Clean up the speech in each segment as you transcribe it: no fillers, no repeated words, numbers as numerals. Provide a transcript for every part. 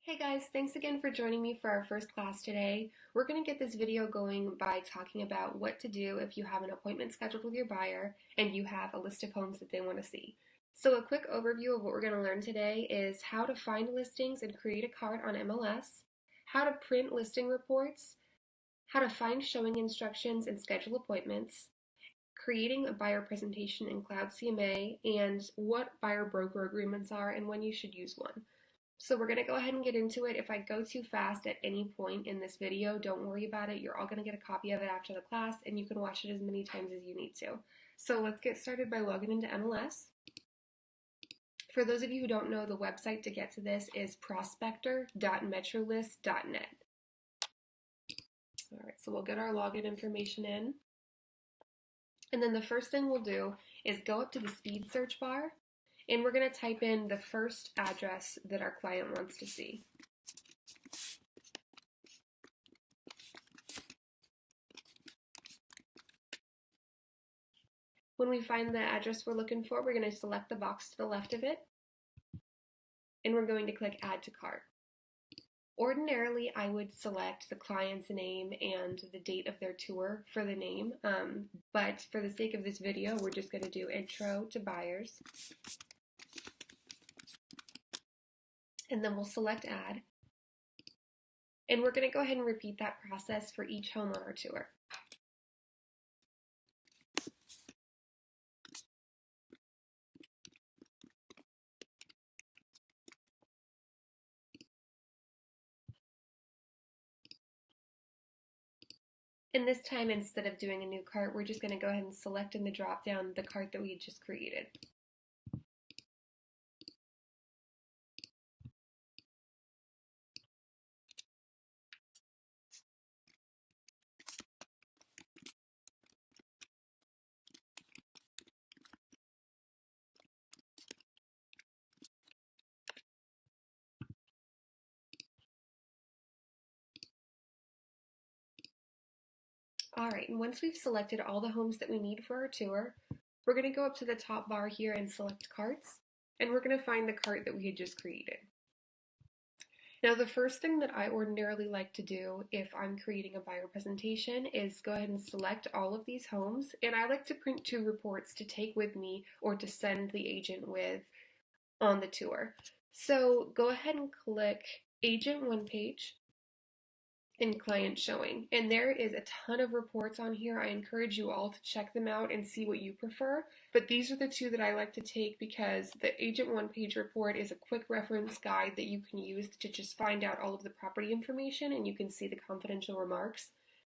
Hey guys, thanks again for joining me for our first class today. We're going to get this video going by talking about what to do if you have an appointment scheduled with your buyer and you have a list of homes that they want to see. So a quick overview of what we're going to learn today is how to find listings and create a cart on MLS, how to print listing reports, how to find showing instructions and schedule appointments, creating a buyer presentation in Cloud CMA, and what buyer broker agreements are and when you should use one. So we're going to go ahead and get into it. If I go too fast at any point in this video, don't worry about it. You're all going to get a copy of it after the class, and you can watch it as many times as you need to. So let's get started by logging into MLS. For those of you who don't know, the website to get to this is prospector.metrolist.net. All right, so we'll get our login information in. And then the first thing we'll do is go up to the speed search bar, and we're going to type in the first address that our client wants to see. When we find the address we're looking for, we're going to select the box to the left of it, and we're going to click Add to Cart. Ordinarily, I would select the client's name and the date of their tour for the name, but for the sake of this video, we're just going to do Intro to Buyers. And then we'll select Add. And we're going to go ahead and repeat that process for each home on our tour. And this time, instead of doing a new cart, we're just going to go ahead and select in the drop-down the cart that we had just created. Alright, and once we've selected all the homes that we need for our tour, we're going to go up to the top bar here and select Carts, and we're going to find the cart that we had just created. Now the first thing that I ordinarily like to do if I'm creating a buyer presentation is go ahead and select all of these homes, and I like to print 2 reports to take with me or to send the agent with on the tour. So go ahead and click Agent One Page and Client Showing, and there is a ton of reports on here. I encourage you all to check them out and see what you prefer, but these are the 2 that I like to take because the Agent One Page report is a quick reference guide that you can use to just find out all of the property information, and you can see the confidential remarks.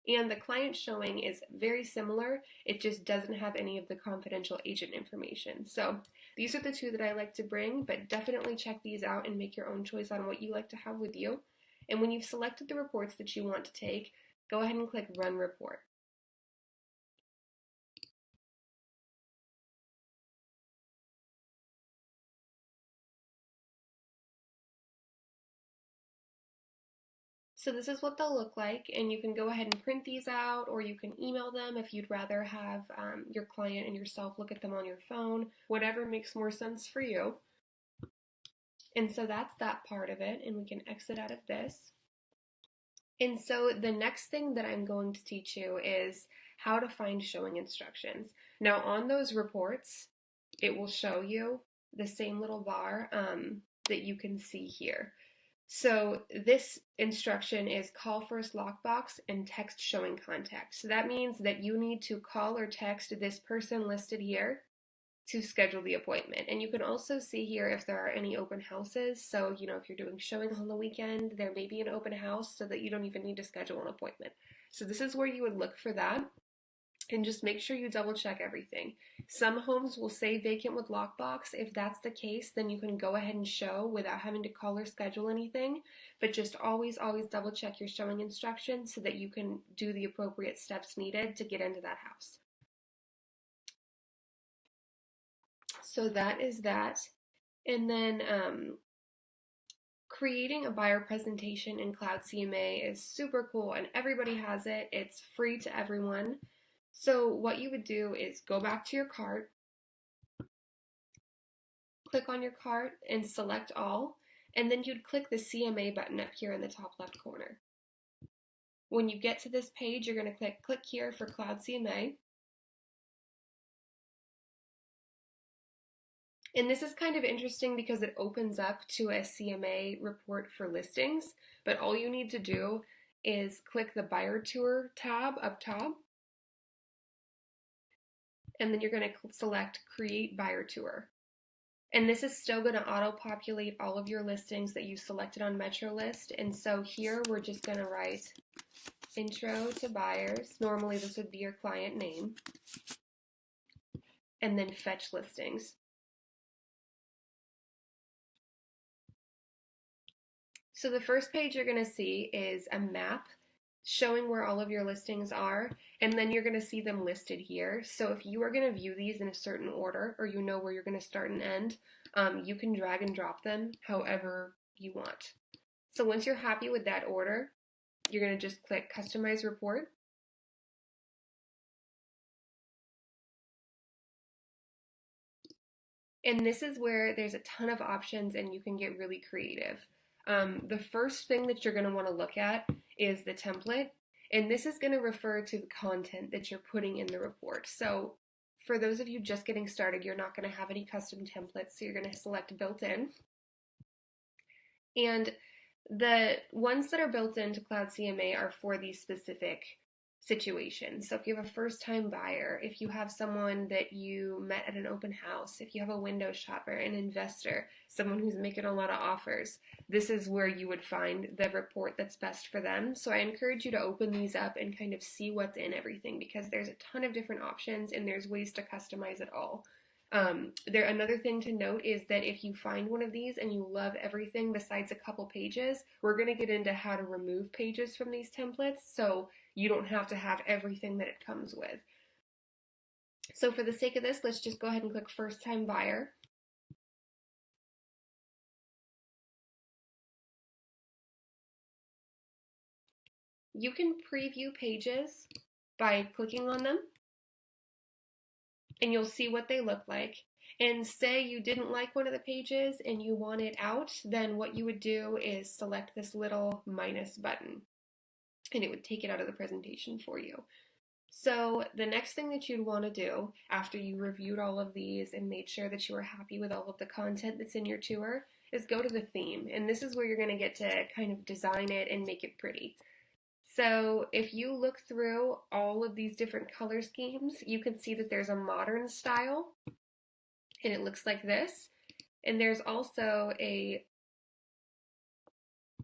And the Client Showing is very similar, it just doesn't have any of the confidential agent information. So these are the 2 that I like to bring, but definitely check these out and make your own choice on what you like to have with you. And when you've selected the reports that you want to take, go ahead and click Run Report. So this is what they'll look like, and you can go ahead and print these out, or you can email them if you'd rather have your client and yourself look at them on your phone, whatever makes more sense for you. And so that's that part of it, and we can exit out of this. And so the next thing that I'm going to teach you is how to find showing instructions. Now on those reports, it will show you the same little bar that you can see here. So this instruction is call first lockbox and text showing contact. So that means that you need to call or text this person listed here to schedule the appointment. And you can also see here if there are any open houses. So, if you're doing showings on the weekend, there may be an open house so that you don't even need to schedule an appointment. So this is where you would look for that. And just make sure you double check everything. Some homes will say vacant with lockbox. If that's the case, then you can go ahead and show without having to call or schedule anything. But just always double check your showing instructions so that you can do the appropriate steps needed to get into that house. So that is that. And then creating a buyer presentation in Cloud CMA is super cool, and everybody has it. It's free to everyone. So what you would do is go back to your cart, click on your cart and select all, and then you'd click the CMA button up here in the top left corner. When you get to this page, you're going to click here for Cloud CMA. And this is kind of interesting because it opens up to a CMA report for listings, but all you need to do is click the Buyer Tour tab up top, and then you're going to select Create Buyer Tour. And this is still going to auto-populate all of your listings that you selected on MetroList. And so here we're just going to write Intro to Buyers. Normally this would be your client name. And then Fetch Listings. So the first page you're going to see is a map showing where all of your listings are, and then you're going to see them listed here. So if you are going to view these in a certain order, or you know where you're going to start and end, you can drag and drop them however you want. So once you're happy with that order, you're going to just click Customize Report. And this is where there's a ton of options and you can get really creative. The first thing that you're going to want to look at is the template, and this is going to refer to the content that you're putting in the report. So for those of you just getting started, you're not going to have any custom templates, so you're going to select built-in. And the ones that are built into Cloud CMA are for these specific situations. So if you have a first-time buyer, if you have someone that you met at an open house, if you have a window shopper, an investor, someone who's making a lot of offers, this is where you would find the report that's best for them. So I encourage you to open these up and kind of see what's in everything, because there's a ton of different options and there's ways to customize it all. Another thing to note is that if you find one of these and you love everything besides a couple pages, we're going to get into how to remove pages from these templates so you don't have to have everything that it comes with. So for the sake of this, let's just go ahead and click First Time Buyer. You can preview pages by clicking on them, and you'll see what they look like. And say you didn't like one of the pages and you want it out, then what you would do is select this little minus button, and it would take it out of the presentation for you. So the next thing that you'd want to do after you reviewed all of these and made sure that you were happy with all of the content that's in your tour is go to the theme. And this is where you're going to get to kind of design it and make it pretty. So if you look through all of these different color schemes, you can see that there's a modern style, and it looks like this. And there's also a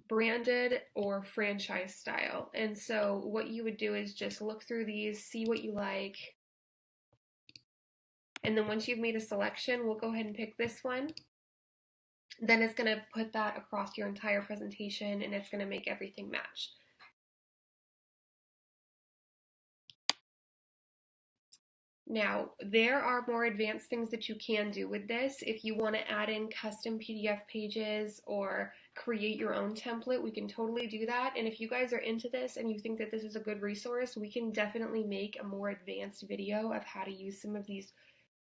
branded or franchise style. And so what you would do is just look through these, see what you like. And then once you've made a selection, we'll go ahead and pick this one. Then it's going to put that across your entire presentation, and it's going to make everything match. Now, there are more advanced things that you can do with this. If you want to add in custom PDF pages or create your own template, we can totally do that. And if you guys are into this and you think that this is a good resource, we can definitely make a more advanced video of how to use some of these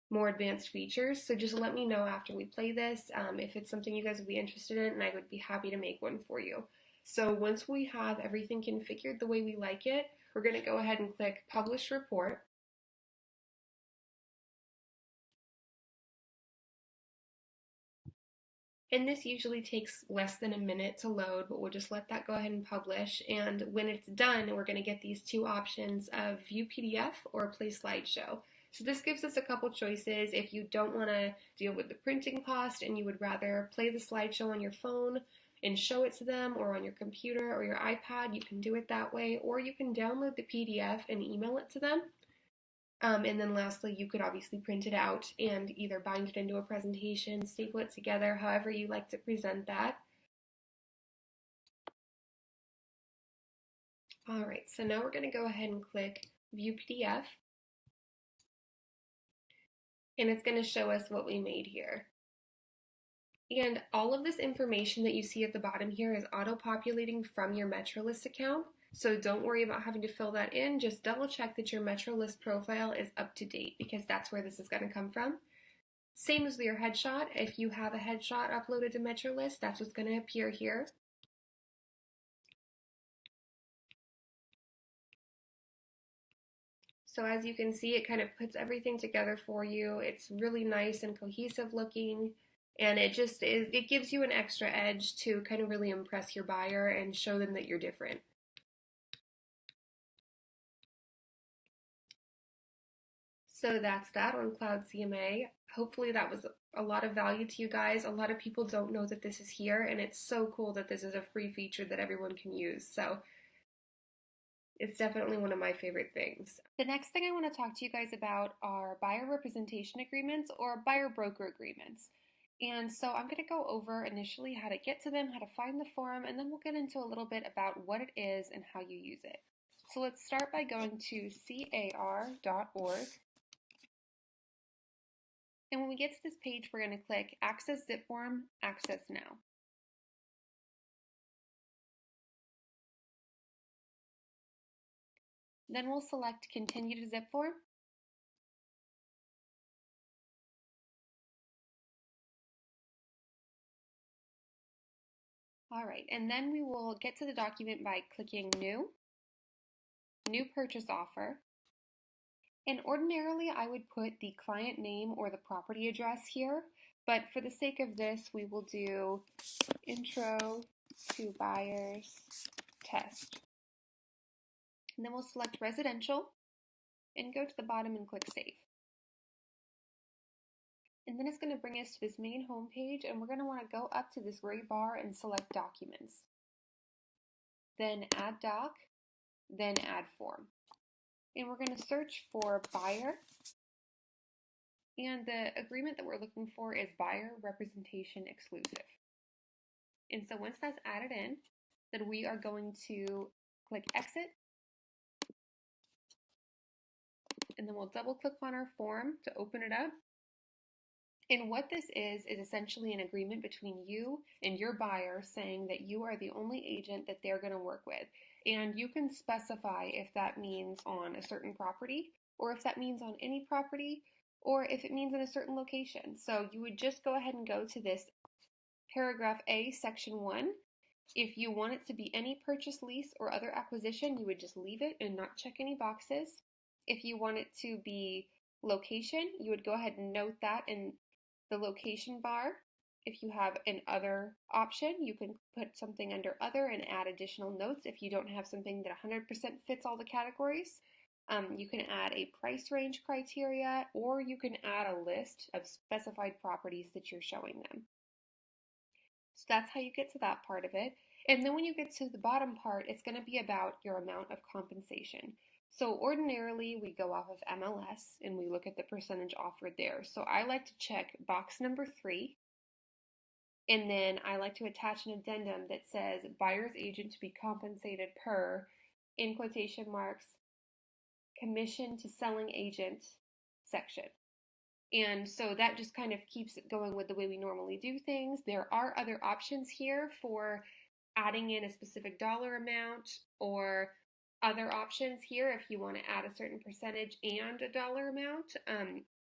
more advanced features. So just let me know after we play this if it's something you guys would be interested in, and I would be happy to make one for you. So once we have everything configured the way we like it, we're going to go ahead and click Publish Report. And this usually takes less than a minute to load, but we'll just let that go ahead and publish. And when it's done, we're going to get these two options of View PDF or Play Slideshow. So this gives us a couple choices. If you don't want to deal with the printing cost and you would rather play the slideshow on your phone and show it to them, or on your computer or your iPad, you can do it that way. Or you can download the PDF and email it to them. And then lastly, you could obviously print it out and either bind it into a presentation, staple it together, however you like to present that. All right, so now we're going to go ahead and click View PDF. And it's going to show us what we made here. And all of this information that you see at the bottom here is auto-populating from your MetroList account. So don't worry about having to fill that in. Just double check that your MetroList profile is up to date, because that's where this is going to come from. Same as your headshot. If you have a headshot uploaded to MetroList, that's what's going to appear here. So as you can see, it kind of puts everything together for you. It's really nice and cohesive looking, and it gives you an extra edge to kind of really impress your buyer and show them that you're different. So that's that on Cloud CMA. Hopefully that was a lot of value to you guys. A lot of people don't know that this is here, and it's so cool that this is a free feature that everyone can use. So it's definitely one of my favorite things. The next thing I want to talk to you guys about are buyer representation agreements or buyer broker agreements. And so I'm going to go over initially how to get to them, how to find the form, and then we'll get into a little bit about what it is and how you use it. So let's start by going to car.org. And when we get to this page, we're going to click Access Zip Form, Access Now. Then we'll select Continue to Zip Form. All right, and then we will get to the document by clicking New Purchase Offer. And ordinarily I would put the client name or the property address here, but for the sake of this, we will do Intro to Buyers Test. And then we'll select Residential and go to the bottom and click Save. And then it's going to bring us to this main home page, and we're going to want to go up to this gray bar and select Documents. Then Add Doc, then Add Form. And we're going to search for Buyer. And the agreement that we're looking for is Buyer Representation Exclusive. And so once that's added in, then we are going to click Exit. And then we'll double click on our form to open it up. And what this is essentially an agreement between you and your buyer saying that you are the only agent that they're going to work with. And you can specify if that means on a certain property, or if that means on any property, or if it means in a certain location. So you would just go ahead and go to this paragraph A, section 1. If you want it to be any purchase, lease, or other acquisition, you would just leave it and not check any boxes. If you want it to be location, you would go ahead and note that in the location bar. If you have an other option, you can put something under other and add additional notes if you don't have something that 100% fits all the categories. You can add a price range criteria, or you can add a list of specified properties that you're showing them. So that's how you get to that part of it. And then when you get to the bottom part, it's going to be about your amount of compensation. So ordinarily we go off of MLS and we look at the percentage offered there. So I like to check box number 3. And then I like to attach an addendum that says buyer's agent to be compensated per, in quotation marks, commission to selling agent section. And so that just kind of keeps it going with the way we normally do things. There are other options here for adding in a specific dollar amount, or other options here if you want to add a certain percentage and a dollar amount.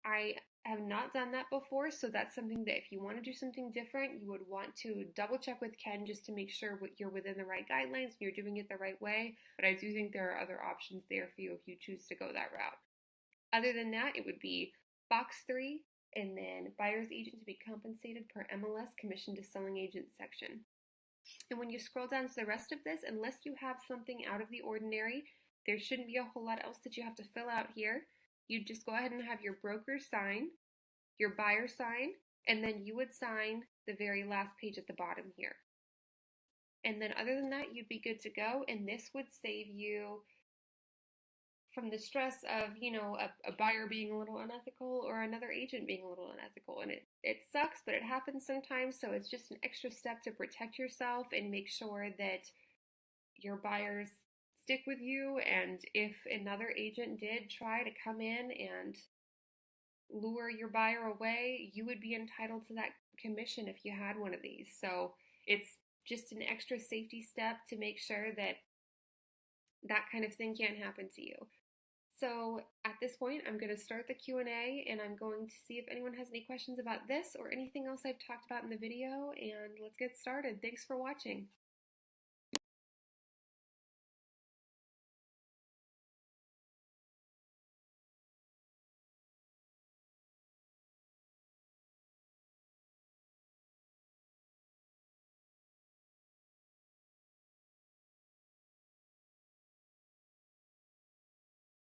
I have not done that before, so that's something that if you want to do something different, you would want to double check with Ken just to make sure you're within the right guidelines and you're doing it the right way. But I do think there are other options there for you if you choose to go that route. Other than that, it would be box 3 and then buyer's agent to be compensated per MLS commission to selling agent section. And when you scroll down to the rest of this, unless you have something out of the ordinary, there shouldn't be a whole lot else that you have to fill out here. You just go ahead and have your broker sign, your buyer sign, and then you would sign the very last page at the bottom here. And then other than that, you'd be good to go, and this would save you from the stress of, a buyer being a little unethical or another agent being a little unethical. And it sucks, but it happens sometimes. So it's just an extra step to protect yourself and make sure that your buyers stick with you. And if another agent did try to come in and lure your buyer away, you would be entitled to that commission if you had one of these. So it's just an extra safety step to make sure that that kind of thing can't happen to you. So at this point, I'm going to start the Q&A and I'm going to see if anyone has any questions about this or anything else I've talked about in the video, and let's get started. Thanks for watching.